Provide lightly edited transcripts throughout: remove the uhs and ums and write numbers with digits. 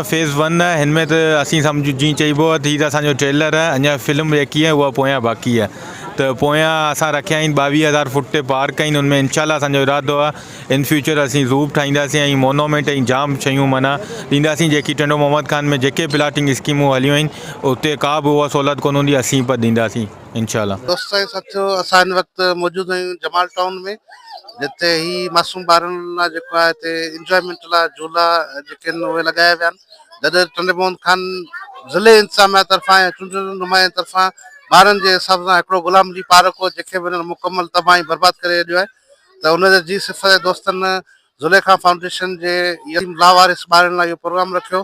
Phase 1 है इनमें तो असी समझ जी चइबो थी तो असो ट्रेलर है अञा फिल्म जेकी है वह पोयां बाकी है तो पोयां असां रखिया 22,000 फुट ते पार्क आहिनि उनमें इंशाल्लाह असो इरादो है इन फ्यूचर असी ज़ूब ठाहींदासीं ऐं मोनोमेंट जाम शयूं माना ॾींदासीं जेकी टंडो मोहम्मद खान में जेके प्लाटिंग स्कीमूं हलियूं आहिनि उते का भी उहा सहूलियत कोन हूंदी असीं पर ॾींदासीं इंशाल्लाह। दोस्तों साथियों असां हिन वक़्तु मौजूदु आहियूं जमाल टाउन में जिते ही मासूम ॿारनि लाइ जेको आहे हिते इंजॉयमेंट लाइ झूला जेके आहिनि उहे लॻाया विया आहिनि। जॾहिं टंडो मोहम्मद खान ज़िले इंतिज़ामिया तरफ़ां ऐं चूंडियल नुमाइंदे तरफ़ां ॿारनि जे हिसाब सां हिकिड़ो गुलाम अली पार्क हो जंहिंखे बि मुकमल तबाही बर्बादु करे छॾियो आहे त उन जी सिफ़त दोस्तनि ज़ुलेखा फाउंडेशन जे लावारिस ॿारनि लाइ इहो प्रोग्राम रखियो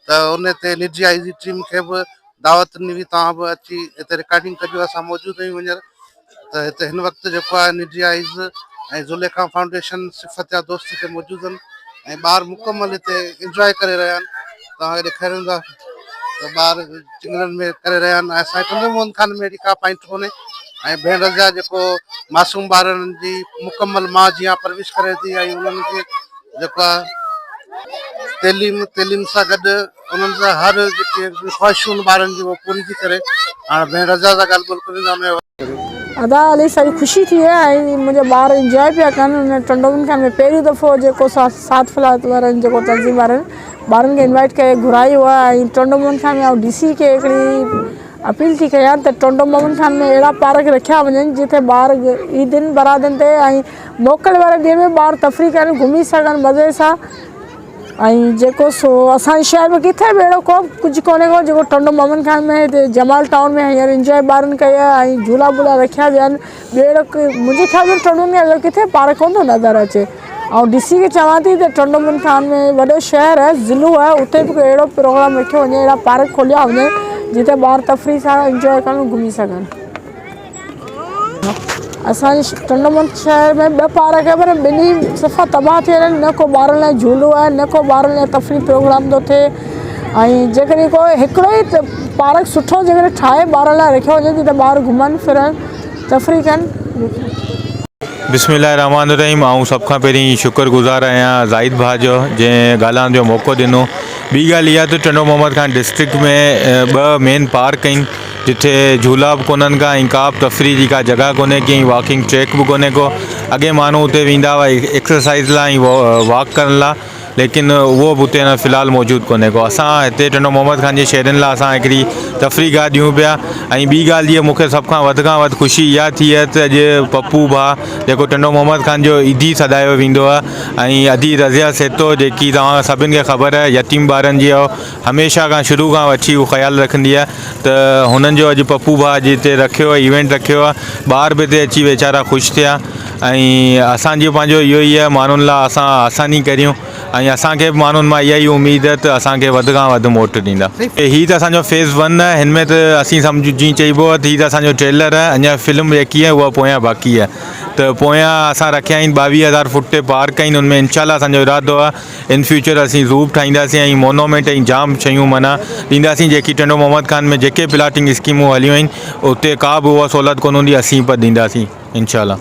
त उन ते निजी आई जी टीम खे बि दावत ॾिनी हुई तव्हां बि अची हिते रिकॉर्डिंग कजो। असां मौजूदु आहियूं हींअर त हिते हिन वक़्तु जेको आहे निजी आइज़ ऐं ज़ुलेखा फाउंडेशन सिफ़त जा दोस्त हिते मौजूदु आहिनि ऐं ॿार मुकमल हिते इंजॉय करे रहिया आहिनि। तव्हांखे ॾेखारींदा त ॿार चिंगड़नि में करे रहिया आहिनि। असांजे टंडो मोहम्मद खान में अहिड़ी का पॉइंट कोन्हे ऐं भेण रज़ा जेको मासूम ॿारनि जी मुकमल माउ जीअं परवरिश करे थी ऐं उन्हनि खे जेको आहे तइलीम सां गॾु उन्हनि सां हर जेके ख़्वाहिशूं ॿारनि जी उहो पूरी थी करे। हाणे भेण रज़ा सां ॻाल्हि ॿोल करे अदा इलाही सारी ख़ुशी थी है मुझे ॿार इंजॉय पिया कनि। टंडो मोहम्मद खान में पहिरियों दफ़ो जेको साथ फलात वारनि जेको तंज़ीम ॿारनि खे इनवाइट करे घुराई हुआ ऐं टंडो मोहम्मद खान में DC खे हिकिड़ी अपील थी कयां त टंडो मोहम्मद खान में अहिड़ा पार्क रखिया वञनि जिते ॿार ईदनि बरादनि ते ऐं मोकल वारे ॾींहं में ॿार तफ़री कनि घुमी सघनि मज़े सां ऐं जेको सो असांजे शहर में किथे बि अहिड़ो को कुझु कोन्हे को जेको टंडो मोहम्मद खान में हिते जमाल टाउन में हींअर इंजॉय ॿारनि कई आहे ऐं झूला वूला रखिया विया आहिनि। ॿियो अहिड़ो मुंहिंजे ख़्याल में टंडो में अहिड़ो किथे पार्क कोन थो नज़र अचे ऐं DC खे चवां थी त टंडो मोहम्मद खान में वॾो शहर आहे ज़िलो आहे उते बि अहिड़ो प्रोग्राम रखियो वञे अहिड़ा पार्क खोलिया वञे जिते ॿार तफ़री सां इंजॉय कनि घुमी सघनि। असांजे टंडो मोहम्मद शहर में 2 पार्क है पर ॿिन्ही सफ़ा तबाह थियल आहिनि। न को ॿारनि लाइ झूलो आहे न को ॿारनि लाइ तफ़री प्रोग्राम थो थिए ऐं जेकॾहिं को हिकिड़ो ई पार्क सुठो जेकॾहिं ठाहे ॿारनि लाइ रखियो वञे जिते ॿार घुमनि फिरनि तफ़री कनि। बिस्मिल्लाहिर्रहमानिर्रहीम। आऊं सब खां पहिरीं शुक्रगुज़ार आहियां ज़ाहिद भाउ जो जंहिं ॻाल्हाइण जो मौक़ो ॾिनो। ॿी ॻाल्हि इहा त टंडो मोहम्मद खान डिस्ट्रिक्ट में 2 मेन पार्क आहिनि जिथे झूला बि कोन्हनि का ऐं का बि तफ़री जी का जॻह कोन्हे की वॉकिंग ट्रैक बि कोन्हे को। अॻे माण्हू हुते वेंदा हुआ एक्सरसाइज़ लाइ ऐं वॉक करण लाइ लेकिन उहो बि हुते न फ़िलहाल मौजूदु कोन्हे को। असां हिते टंडो मोहम्मद खान जे शहरनि लाइ असां हिकिड़ी तफ़री गाह ॾियूं पिया ऐं ॿी ॻाल्हि इहा मूंखे सभ खां वधि ख़ुशी इहा थी आहे त अॼु पप्पू भाउ जेको टंडो मोहम्मद खान जो ईदी सॾायो वेंदो आहे ऐं अदी रज़िया सेतो जेकी तव्हां सभिनि खे ख़बर आहे यतीम ॿारनि जी हमेशह खां शुरू खां वठी उहो ख़्यालु रखंदी आहे त हुननि जो अॼु पप्पू भाउ जिते रखियो आहे इवेंट रखियो आहे ॿार बि हिते अची वीचारा ख़ुशि थिया ऐं असांजो पंहिंजो इहो ई आहे माण्हुनि लाइ असां आसानी करियूं ऐं असांखे बि माण्हुनि मां इहा ई उमेद आहे त असांखे वधि खां वधि मोट ॾींदा। हीअ त असांजो फेज़ 1 आहे हिन में त असीं सम्झ जी चइबो आहे हीअ त असांजो ट्रेलर आहे अञा फिल्म जेकी आहे उहा पोयां बाक़ी आहे त पोयां असां रखिया आहिनि 22,000 फुट ते पार्क आहिनि उनमें इंशाल्लाह असांजो इरादो आहे इन फ्यूचर असीं ज़ूब ठाहींदासीं ऐं मोनोमेंट जाम शयूं माना ॾींदासीं जेकी टंडो मोहम्मद खान में जेके प्लाटिंग स्कीमूं हलियूं आहिनि उते का बि उहा सहूलियत कोन हूंदी असीं पर ॾींदासीं इंशाल्लाह।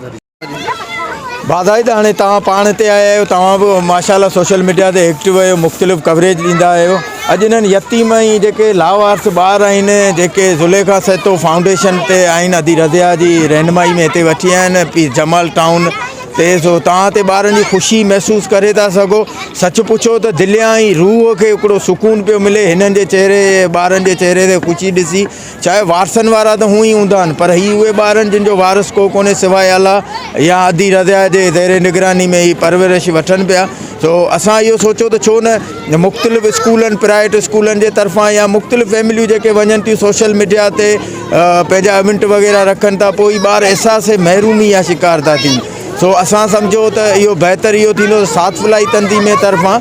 बाज़ारि हाणे तव्हां पाण ते आया आहियो तव्हां बि माशाल्लाह सोशल मीडिया ते एक्टिव आहियो मुख़्तलिफ़ कवरेज ॾींदा आहियो। अॼु इन्हनि यतीम ऐं जेके लावारिस ॿार आहिनि जेके ज़ुलेखा सेतो फाउंडेशन ते आहिनि अदी रज़िया जी रहनुमाई में हिते वठी आया आहिनि जमाल टाउन ते सो तव्हां ते ॿारनि जी ख़ुशी महसूसु करे था सघो। सच पुछो त दिलियां ई रूह खे हिकिड़ो सुकून पियो मिले हिननि जे चहिरे ॿारनि जे चहिरे ते ख़ुशी ॾिसी। चाहे वारसनि वारा त हूअं ई हूंदा आहिनि पर हीअ उहे ॿार आहिनि जिन जो वारस को कोन्हे सवाइ अल्लाह या अदी रज़िया जे ज़ेरे निगरानी में ही परवरिश वठनि पिया। सो असां इहो सोचो त छो न मुख़्तलिफ़ स्कूलनि प्राइवेट स्कूलनि जे तरफ़ां या मुख़्तलिफ़ फैमिलियूं जेके वञनि थियूं सोशल मीडिया ते पंहिंजा इवेंट वग़ैरह रखनि था पोइ ॿार अहसास महरूमी या शिकार था थियनि। सो असां सम्झो त इहो बहितर इहो थींदो साथ फलाई तंज़ीम तरफ़ां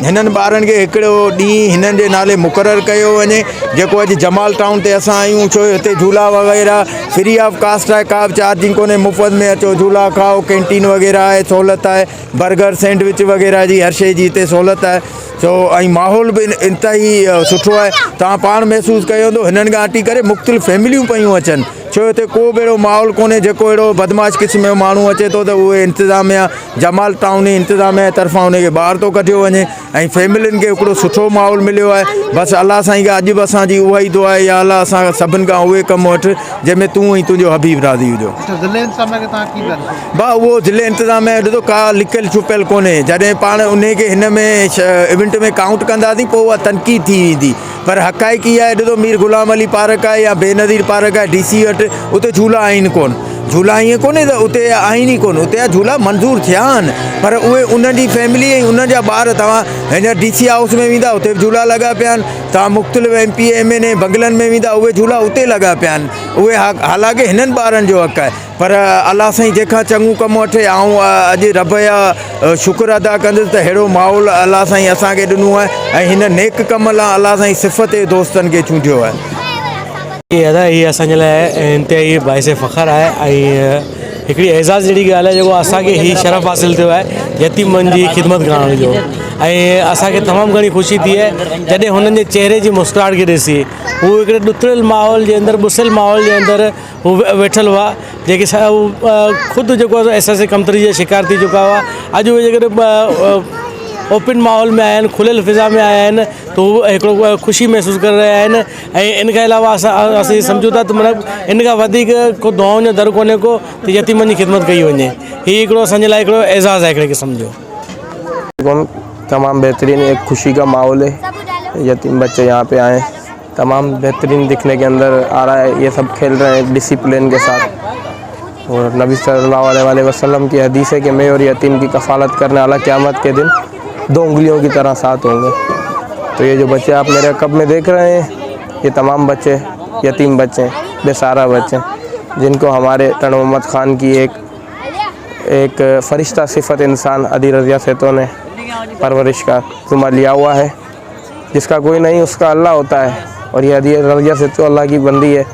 हिननि ॿारनि खे हिकिड़ो ॾींहुं हिननि जे नाले मुक़ररु कयो वञे जेको अॼु जमाल टाउन ते असां आहियूं। छो हिते झूला वग़ैरह फ्री ऑफ कास्ट आहे का बि चार्जिंग कोन्हे मुफ़्त में अचो झूला खाओ कैंटीन वग़ैरह आहे सहूलियत आहे बर्गर सैंडविच वग़ैरह जी हर शइ जी हिते सहूलियत आहे। सो ऐं माहौल बि इंतिहाई सुठो आहे। तव्हां पाण महसूसु कयो हूंदो हिननि खां हटी करे मुख़्तलिफ़ फैमिलियूं पियूं अचनि, छो हिते को बि अहिड़ो माहौल कोन्हे जेको अहिड़ो बदमाश क़िस्म जो माण्हू अचे थो त उहे इंतिज़ामिया जमाल टाउन जी इंतिज़ामिया तरफ़ां उनखे ॿाहिरि थो कढियो वञे ऐं फैमिलियुनि खे हिकिड़ो सुठो माहौल मिलियो आहे। बसि अलाह साईं खां अॼु बि असांजी उहा ई दुआ आहे, या अलाह असां सभिनि खां उहे कम वठि जंहिंमें तूं ऐं तुंहिंजो हबीब राज़ी हुजो। ज़िले इंतज़ामिया खे तव्हां की ॻाल्हि भाउ उहो ज़िले इंतिज़ामिया ॾिठो का लिकियल छुपियल कोन्हे, जॾहिं पाण उनखे हिन में इवेंट में काउंट कंदासीं पोइ उहा तनक़ीद थी वेंदी, पर हक़ाइक़ इहा आहे ॾिठो मीर ग़ुलाम अली पार्क आहे या बेनज़ीर पार्क आहे DC वटि, उते झूला आहिनि कोन। झूला ईअं कोन्हे त उते आहिनि ई कोन, उते झूला मंज़ूर थिया आहिनि, पर उहे उन्हनि जी फैमिली ऐं उन्हनि जा ॿार तव्हां हिन DC हाउस में वेंदा उते बि झूला लॻा पिया आहिनि, तव्हां मुख़्तलिफ़ MP MNA बंगलनि में वेंदा उहे झूला उते लॻा पिया आहिनि। उहे हालांकि हिननि ॿारनि जो हक़ आहे, पर अलाह साईं जंहिंखां चङो कमु वठे ऐं अॼु रब जा शुक्र अदा कंदुसि त अहिड़ो माहौल अलाह साईं असांखे ॾिनो आहे ऐं हिन नेक कम लाइ अलाह साईं सिफ़त दोस्तनि खे चूंडियो आहे। ये अदा ये असांजे लाइ इंतिहाई बाइसे फ़ख़्रु आहे ऐं हिकिड़ी एज़ाज़ जहिड़ी ॻाल्हि आहे जेको असांखे ही शरफ़ हासिलु थियो आहे यतीमनि जी ख़िदमत करण जो, ऐं असांखे तमामु घणी ख़ुशी थी आहे जॾहिं हुननि जे चहिरे जी मुस्कुराहट खे ॾिसी। हू हिकिड़े ॾुतरियल माहौल जे अंदरि ॿुसियल माहौल जे अंदरि हू वेठल हुआ, जेके ख़ुदि जेको आहे SSA कमतरी जे शिकार थी चुका हुआ। अॼु उहे जेकॾहिं ओपन माहौल में आया आहिनि, खुलियल फिज़ा में आया आहिनि, तो हू हिकिड़ो ख़ुशी महसूसु करे रहिया आहिनि। ऐं इन खां अलावा असीं सम्झूं था त मतिलबु इन खां वधीक को दुआउनि जो दर कोन्हे को त यतीमनि जी ख़िदमत कई वञे। हीउ हिकिड़ो असांजे लाइ हिकिड़ो एज़ाज़ आहे हिकिड़े क़िस्म जो। तमाम बेहतरीन एक खुशी का माहौल है, यतीम बच्चे यहाँ पे आए तमाम बेहतरीन दिखने के अंदर आ रहा है। ये सब खेल रहे हैं डिसिप्लिन के साथ, और नबी सल्लल्लाहु अलैहि वसल्लम की हदीस है कि मैं और यतीम की कफ़ालत करने वाला क़यामत के दिन 2 उंगलियों की तरह साथ होंगे। तो ये जो बच्चे आप मेरे कब में देख रहे हैं, ये तमाम बच्चे यतीम बच्चे हैं, बेसहारा बच्चे हैं, जिनको हमारे टन मोहम्मद ख़ान की एक फ़रिश्ता सिफ़त इंसान अदी रज़िया सेतो ने परवरिश का ज़िम्मा लिया हुआ है। जिसका कोई नहीं उसका अल्लाह होता है, और ये अदी रज़िया सेतो अल्लाह की बंदी है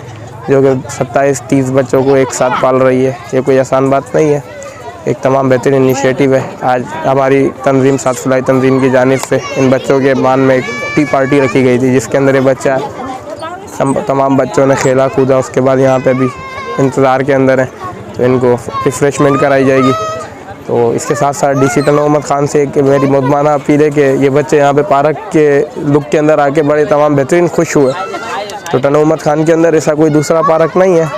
जो कि 27-30 बच्चों को एक साथ पाल रही है। ये कोई आसान बात नहीं है, एक तमाम बेहतरीन इनिशिएटिव है। आज हमारी तंजीम सात फलाई तंजीम की जानिब से इन बच्चों के मान में एक टी पार्टी रखी गई थी, जिसके अंदर ये बच्चा तमाम बच्चों ने खेला कूदा। उसके बाद यहाँ पे भी इंतज़ार के अंदर है, तो इनको रिफ़्रेशमेंट कराई जाएगी। तो इसके साथ साथ DC टन मोहम्मद ख़ान से एक मेरी मुदमाना अपील है कि ये बच्चे यहाँ पे पार्क के लुक के अंदर आके बड़े तमाम बेहतरीन खुश हुए। तो टन मोहम्मद ख़ान के अंदर ऐसा कोई दूसरा पार्क नहीं है,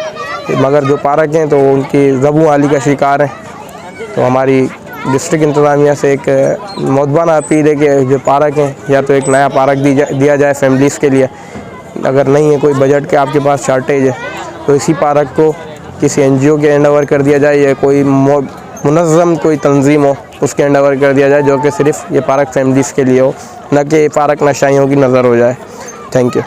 मगर जो पार्क हैं तो उनकी ज़बू आली का शिकार हैं। तो हमारी डिस्ट्रिक्ट इंतज़ामिया से एक मुदबाना अपील है कि जो पार्क हैं या तो एक नया पार्क दिया जाए फैमिलीज़ के लिए। अगर नहीं है कोई बजट के आपके पास शॉर्टेज है तो इसी पार्क को किसी NGO के हैंड ओवर कर दिया जाए, या कोई मुनज़्ज़म कोई तंजीम हो उसके हैंड ओवर कर दिया जाए, जो कि सिर्फ ये पार्क फैमिलीज़ के लिए हो, न कि ये पार्क नशाइयों की नज़र हो जाए। Thank U.